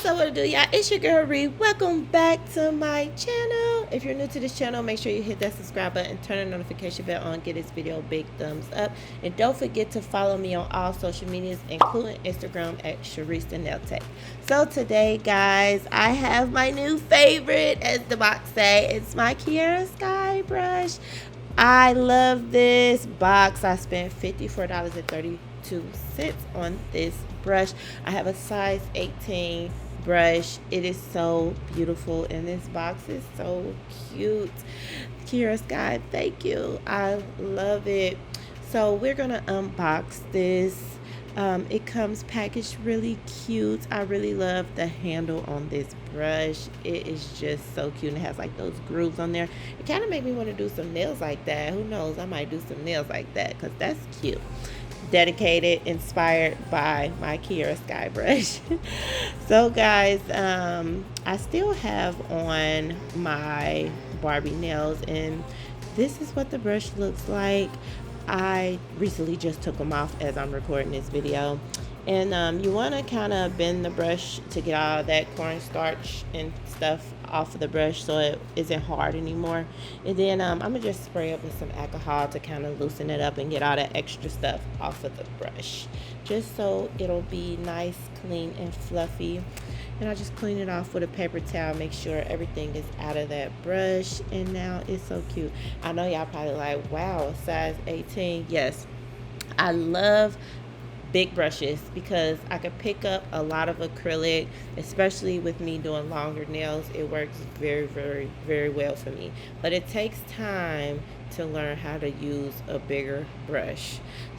What's up, what to do, y'all? It's your girl Ree. Welcome back to my channel. If you're new to this channel, make sure you hit that subscribe button, turn the notification bell on, give this video a big thumbs up, and don't forget to follow me on all social medias, including Instagram at ShericeHill. So today, guys, I have my new favorite, as the box say. It's my Kiara Sky brush. I love this box. I spent $54.32 on this brush. I have a size 18 brush. It is so beautiful, and this box is so cute. Kiara Sky, thank you. I love it. So we're gonna unbox this. It comes packaged really cute. I really love the handle on this brush. It is just so cute, and it has like those grooves on there. It kind of made me want to do some nails like that. Who knows, I might do some nails like that because that's cute. Dedicated, inspired by my Kiara Sky brush. So guys, I still have on my Barbie nails, and this is what the brush looks like. I recently just took them off as I'm recording this video, and you want to kind of bend the brush to get all that cornstarch and stuff off of the brush so it isn't hard anymore. And then I'm gonna just spray it with some alcohol to kind of loosen it up and get all that extra stuff off of the brush, just so it'll be nice, clean, and fluffy. And I just clean it off with a paper towel, make sure everything is out of that brush. And now it's so cute. I know y'all probably like, wow, size 18. Yes, I love big brushes because I could pick up a lot of acrylic, especially with me doing longer nails. It works very, very, very well for me, but it takes time to learn how to use a bigger brush.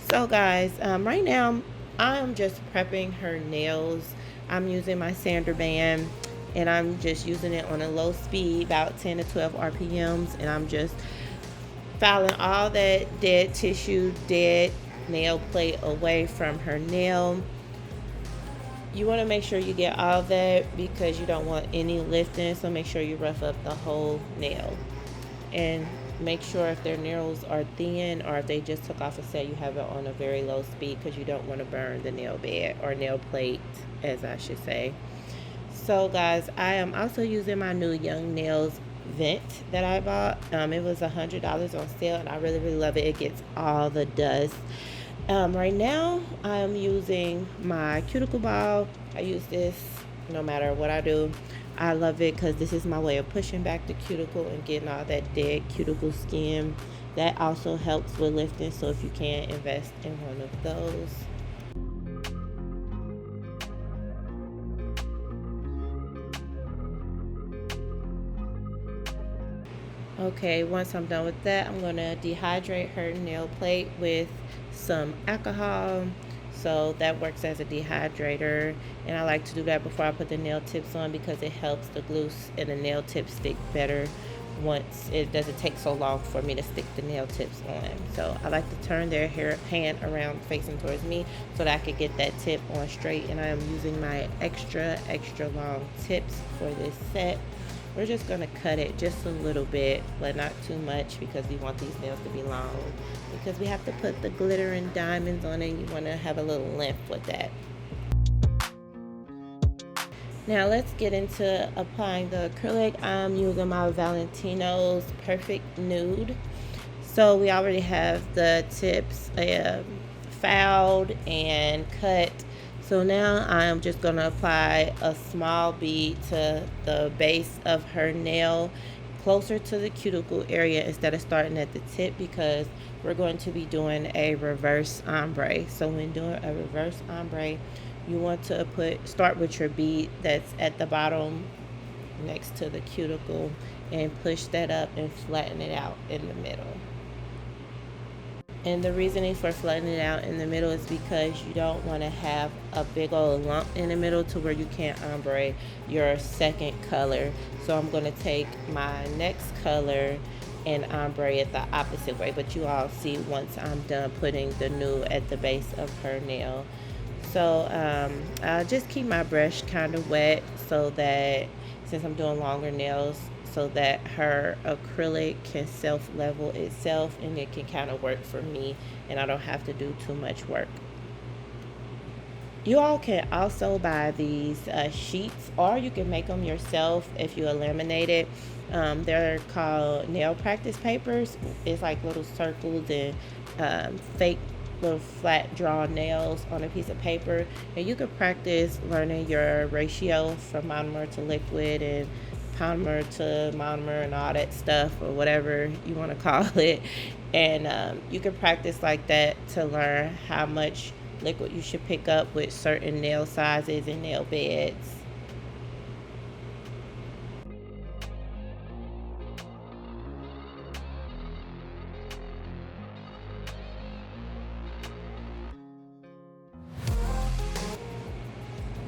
So guys, right now I'm just prepping her nails. I'm using my sander band, and I'm just using it on a low speed, about 10 to 12 RPMs, and I'm just filing all that dead tissue, dead nail plate away from her nail. You want to make sure you get all that because you don't want any lifting, so make sure you rough up the whole nail, and make sure if their nails are thin or if they just took off a set, you have it on a very low speed because you don't want to burn the nail bed or nail plate, as I should say. So guys, I am also using my new Young Nails vent that I bought. It was $100 on sale, and I really, really love it. It gets all the dust. Right now I am using my cuticle ball. I use this no matter what I do. I love it because this is my way of pushing back the cuticle and getting all that dead cuticle skin. That also helps with lifting, so if you can, invest in one of those. Okay, once I'm done with that, I'm going to dehydrate her nail plate with some alcohol. So that works as a dehydrator, and I like to do that before I put the nail tips on because it helps the glue and the nail tips stick better once it doesn't take so long for me to stick the nail tips on. So I like to turn their hand around facing towards me so that I can get that tip on straight, and I am using my extra long tips for this set. We're just going to cut it just a little bit, but not too much because we want these nails to be long, because we have to put the glitter and diamonds on it. You want to have a little length with that. Now let's get into applying the acrylic. I'm using my Valentino's Perfect Nude. So we already have the tips fouled and cut. So now I'm just going to apply a small bead to the base of her nail, closer to the cuticle area instead of starting at the tip, because we're going to be doing a reverse ombre. So when doing a reverse ombre, you want to start with your bead that's at the bottom next to the cuticle and push that up and flatten it out in the middle. And the reasoning for flattening it out in the middle is because you don't want to have a big old lump in the middle to where you can't ombre your second color. So I'm going to take my next color and ombre it the opposite way, but you all see once I'm done putting the nude at the base of her nail. So I'll just keep my brush kind of wet so that, since I'm doing longer nails, so that her acrylic can self-level itself and it can kind of work for me and I don't have to do too much work. You all can also buy these sheets, or you can make them yourself if you laminate it. They're called nail practice papers. It's like little circles and fake little flat drawn nails on a piece of paper, and you can practice learning your ratio from monomer to liquid and polymer to monomer and all that stuff, or whatever you want to call it. And you can practice like that to learn how much liquid you should pick up with certain nail sizes and nail beds.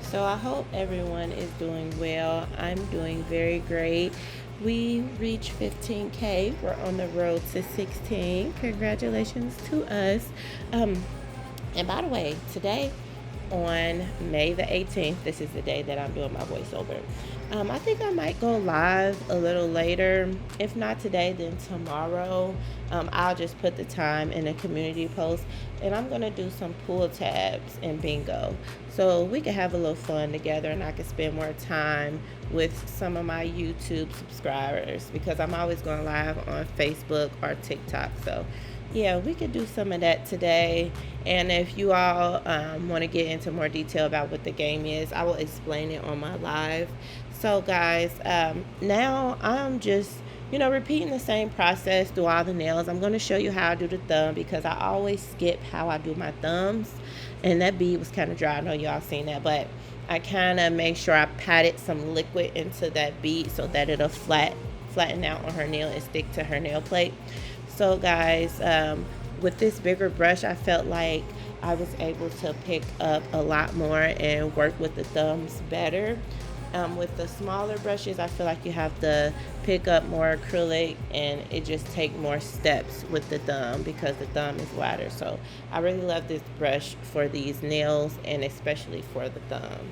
So I hope everyone is doing well. I'm doing very great. We reached 15K. We're on the road to 16. Congratulations to us. And by the way, today on May the 18th, this is the day that I'm doing my voiceover. I think I might go live a little later. If not today, then tomorrow. I'll just put the time in a community post, and I'm gonna do some pool tabs and bingo, so we can have a little fun together, and I can spend more time with some of my YouTube subscribers, because I'm always going live on Facebook or TikTok. So yeah, we could do some of that today. And if you all want to get into more detail about what the game is, I will explain it on my live. So guys, now I'm just repeating the same process through all the nails. I'm going to show you how I do the thumb, because I always skip how I do my thumbs, and that bead was kind of dry. I know y'all seen that, but I kind of make sure I patted some liquid into that bead so that it'll flatten out on her nail and stick to her nail plate. So guys, with this bigger brush, I felt like I was able to pick up a lot more and work with the thumbs better. With the smaller brushes, I feel like you have to pick up more acrylic, and it just take more steps with the thumb because the thumb is wider. So I really love this brush for these nails, and especially for the thumb.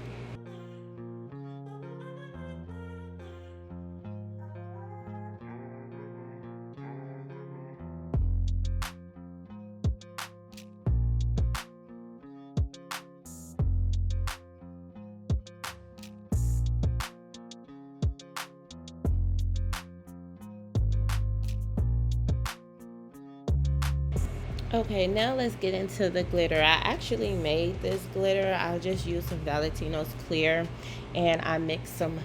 Okay, now let's get into the glitter. I actually made this glitter. I just used some Valentino's clear, and I mixed some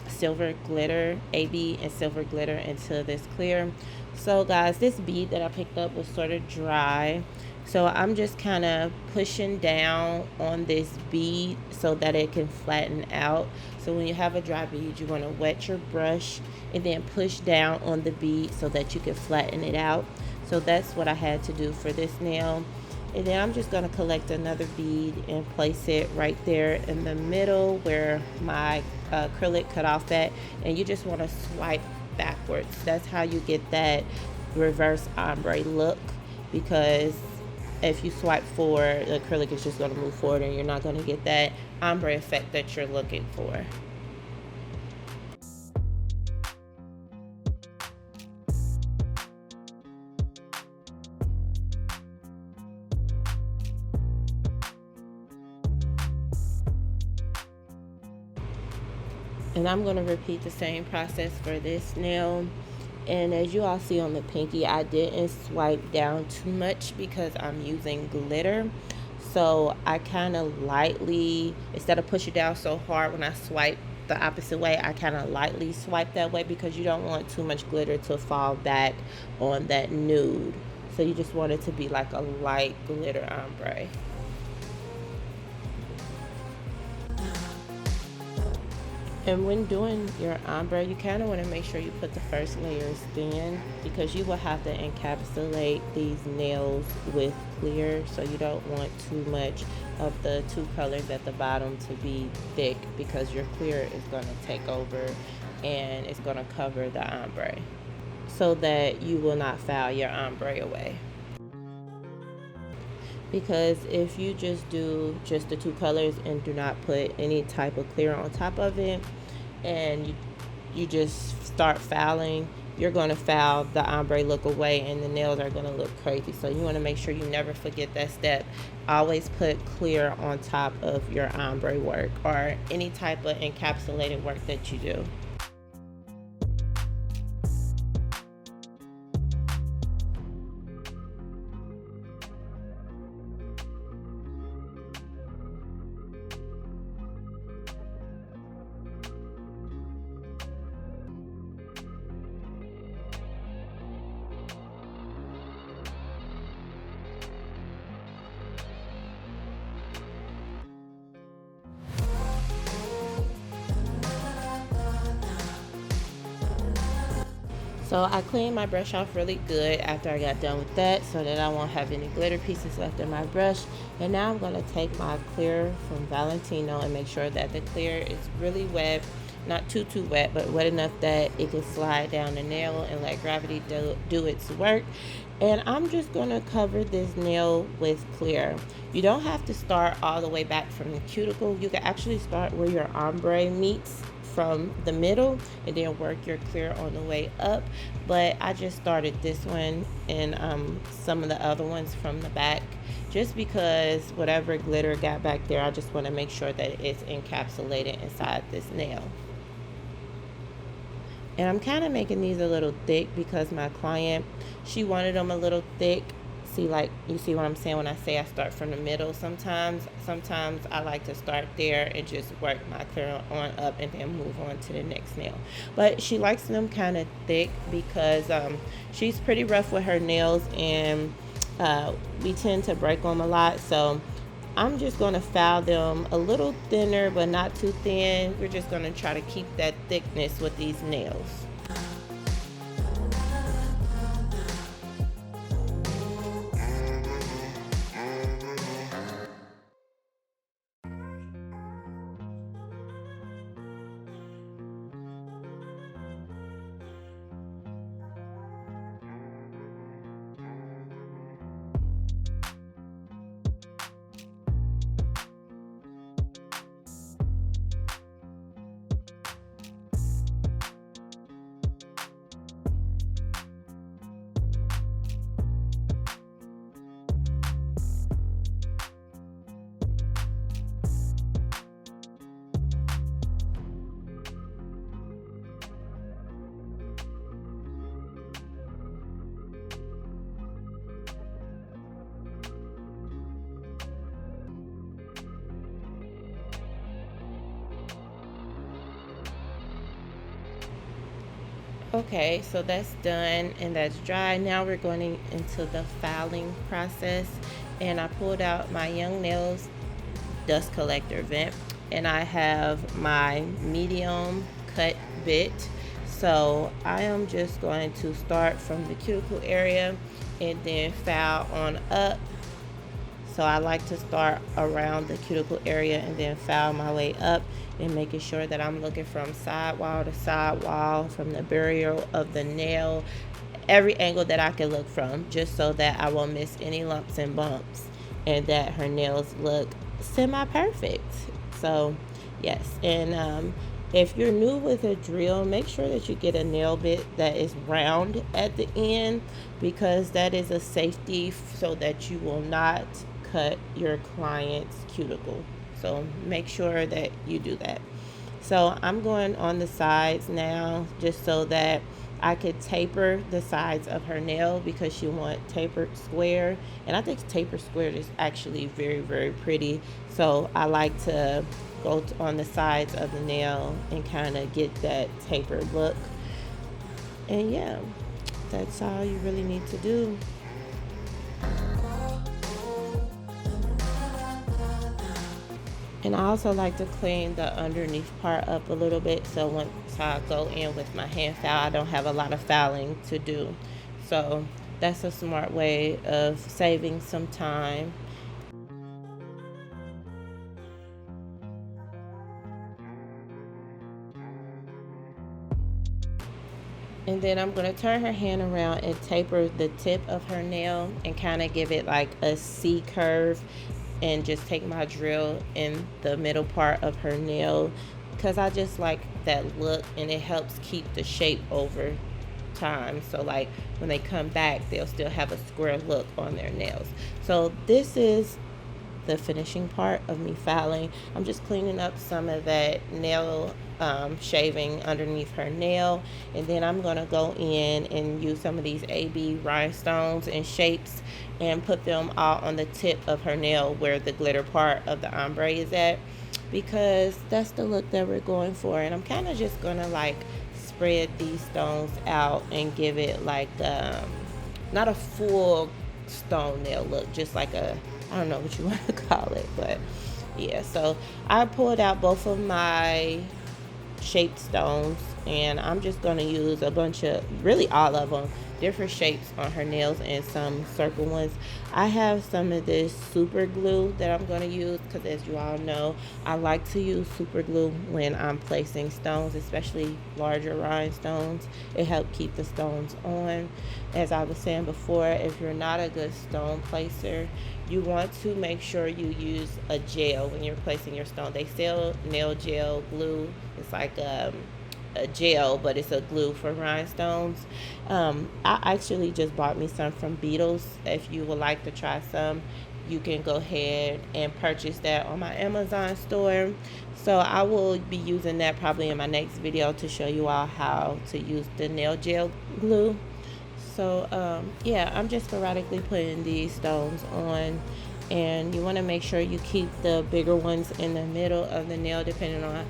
silver glitter, AB and silver glitter, into this clear. So guys, this bead that I picked up was sort of dry, so I'm just kind of pushing down on this bead so that it can flatten out. So when you have a dry bead, you want to wet your brush and then push down on the bead so that you can flatten it out. So that's what I had to do for this nail. And then I'm just going to collect another bead and place it right there in the middle where my acrylic cut off at. And you just want to swipe backwards. That's how you get that reverse ombre look, because if you swipe forward, the acrylic is just going to move forward, and you're not going to get that ombre effect that you're looking for. And I'm going to repeat the same process for this nail. And as you all see on the pinky, I didn't swipe down too much because I'm using glitter. So I kind of lightly, instead of push it down so hard when I swipe the opposite way, I kind of lightly swipe that way, because you don't want too much glitter to fall back on that nude. So you just want it to be like a light glitter ombre. And when doing your ombre, you kind of want to make sure you put the first layers thin, because you will have to encapsulate these nails with clear. So you don't want too much of the two colors at the bottom to be thick, because your clear is going to take over and it's going to cover the ombre, so that you will not foul your ombre away. Because if you just do just the two colors and do not put any type of clear on top of it, and you just start filing, you're going to file the ombre look away and the nails are going to look crazy. So you want to make sure you never forget that step. Always put clear on top of your ombre work or any type of encapsulated work that you do. So I cleaned my brush off really good after I got done with that so that I won't have any glitter pieces left in my brush. And now I'm going to take my clear from Valentino and make sure that the clear is really wet, not too wet, but wet enough that it can slide down the nail and let gravity do its work. And I'm just going to cover this nail with clear. You don't have to start all the way back from the cuticle. You can actually start where your ombre meets from the middle and then work your clear on the way up, but I just started this one and some of the other ones from the back, just because whatever glitter got back there, I just want to make sure that it's encapsulated inside this nail. And I'm kind of making these a little thick because my client, she wanted them a little thick. See, like, you see what I'm saying when I say I start from the middle sometimes I like to start there and just work my clear on up and then move on to the next nail. But she likes them kind of thick because she's pretty rough with her nails, and we tend to break them a lot. So I'm just going to file them a little thinner but not too thin. We're just going to try to keep that thickness with these nails. Okay, so that's done and that's dry. Now we're going into the filing process, and I pulled out my Young Nails dust collector vent, and I have my medium cut bit. So I am just going to start from the cuticle area and then file on up. So I like to start around the cuticle area and then file my way up, and making sure that I'm looking from sidewall to sidewall, from the barrier of the nail, every angle that I can look from, just so that I won't miss any lumps and bumps and that her nails look semi-perfect. So yes, and if you're new with a drill, make sure that you get a nail bit that is round at the end, because that is a safety so that you will not cut your client's cuticle. So make sure that you do that. So I'm going on the sides now, just so that I could taper the sides of her nail, because she wants tapered square, and I think tapered square is actually very pretty. So I like to go on the sides of the nail and kind of get that tapered look. And yeah, that's all you really need to do. And I also like to clean the underneath part up a little bit, so once I go in with my hand file, I don't have a lot of filing to do. So that's a smart way of saving some time. And then I'm going to turn her hand around and taper the tip of her nail and kind of give it like a C curve, and just take my drill in the middle part of her nail because I just like that look, and it helps keep the shape over time. So like when they come back, they'll still have a square look on their nails. So this is the finishing part of me filing. I'm just cleaning up some of that nail shaving underneath her nail, and then I'm going to go in and use some of these AB rhinestones and shapes and put them all on the tip of her nail where the glitter part of the ombre is at, because that's the look that we're going for. And I'm kind of just going to like spread these stones out and give it like not a full stone nail look, just like a, I don't know what you want to call it, but yeah. So I pulled out both of my shaped stones, and I'm just going to use a bunch of, really all of them, different shapes on her nails and some circle ones. I have some of this super glue that I'm going to use because, as you all know, I like to use super glue when I'm placing stones, especially larger rhinestones. It helps keep the stones on. As I was saying before, if you're not a good stone placer, you want to make sure you use a gel when you're placing your stone. They sell nail gel glue. It's like a gel, but it's a glue for rhinestones. I actually just bought me some from Beetles. If you would like to try some, you can go ahead and purchase that on my Amazon store. So I will be using that probably in my next video to show you all how to use the nail gel glue. So yeah, I'm just sporadically putting these stones on, and you want to make sure you keep the bigger ones in the middle of the nail, depending on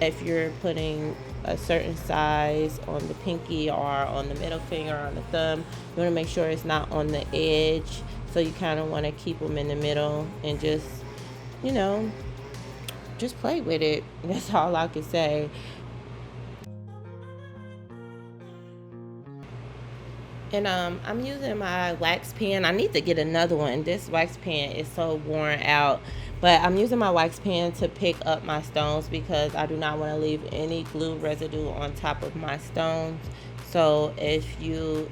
if you're putting a certain size on the pinky or on the middle finger or on the thumb. You want to make sure it's not on the edge, so you kind of want to keep them in the middle and just, you know, just play with it. That's all I can say. And I'm using my wax pen. I need to get another one. This wax pen is so worn out. But I'm using my wax pen to pick up my stones because I do not want to leave any glue residue on top of my stones. So if you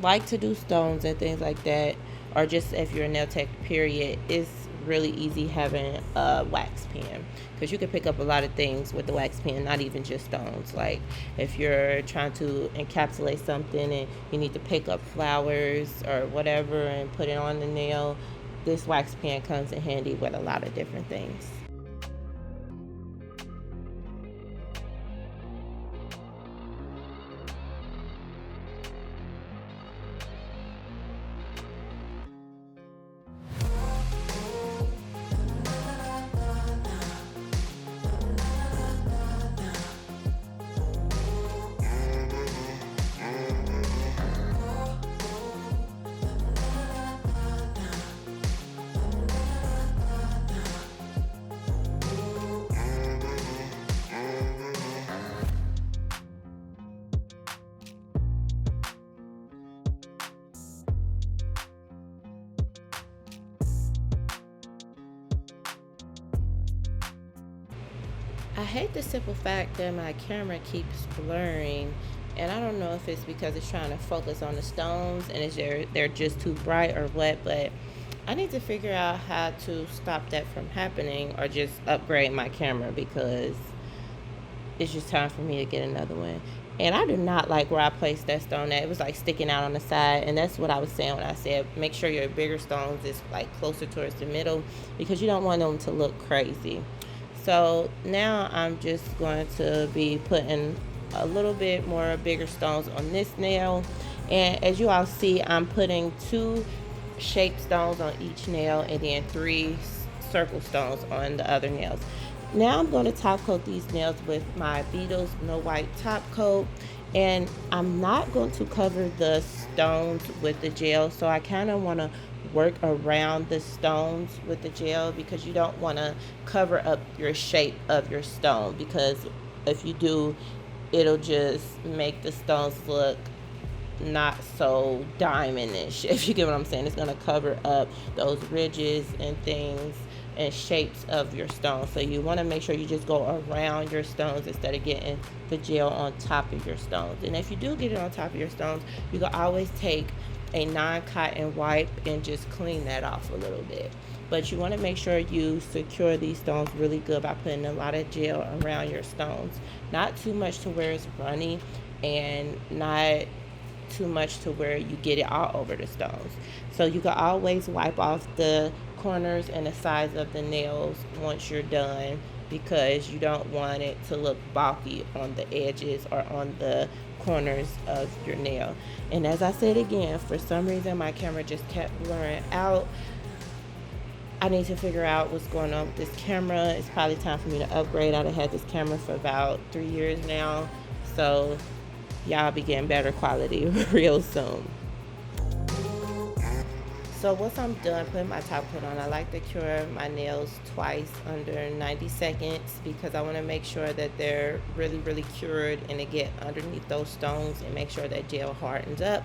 like to do stones and things like that, or just if you're a nail tech period, it's really easy having a wax pen, because you can pick up a lot of things with the wax pen, not even just stones. Like if you're trying to encapsulate something and you need to pick up flowers or whatever and put it on the nail, this wax pen comes in handy with a lot of different things. I hate the simple fact that my camera keeps blurring, and I don't know if it's because it's trying to focus on the stones and they're just too bright or what, but I need to figure out how to stop that from happening, or just upgrade my camera, because it's just time for me to get another one. And I do not like where I placed that stone at. It was like sticking out on the side, and that's what I was saying when I said make sure your bigger stones is like closer towards the middle, because you don't want them to look crazy. So now I'm just going to be putting a little bit more bigger stones on this nail. And as you all see, I'm putting 2 shaped stones on each nail and then 3 circle stones on the other nails. Now I'm going to top coat these nails with my Beetles No White top coat. And I'm not going to cover the stones with the gel, so I kind of want to work around the stones with the gel, because you don't want to cover up your shape of your stone, because if you do, it'll just make the stones look not so diamondish, if you get what I'm saying. It's going to cover up those ridges and things and shapes of your stones. So you want to make sure you just go around your stones instead of getting the gel on top of your stones. And if you do get it on top of your stones, you can always take a non-cotton wipe and just clean that off a little bit. but you want to make sure you secure these stones really good by putting a lot of gel around your stones. Not too much to where it's runny, and not too much to where you get it all over the stones. So you can always wipe off the corners and the sides of the nails once you're done, because you don't want it to look bulky on the edges or on the corners of your nail. And as I said again, for some reason my camera just kept blurring out. I need to figure out what's going on with this camera. It's probably time for me to upgrade. I've had this camera for about 3 years now, so y'all be getting better quality real soon. So once I'm done putting my top coat on, I like to cure my nails twice under 90 seconds, because I want to make sure that they're really cured and to get underneath those stones and make sure that gel hardens up.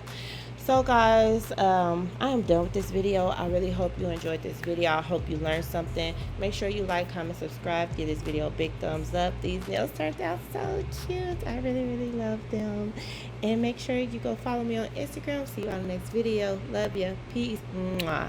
So guys, I am done with this video. I really hope you enjoyed this video. I hope you learned something. Make sure you like, comment, subscribe, give this video a big thumbs up. These nails turned out so cute. I really love them. And make sure you go follow me on Instagram. See you on the next video. Love you. Peace. Mwah.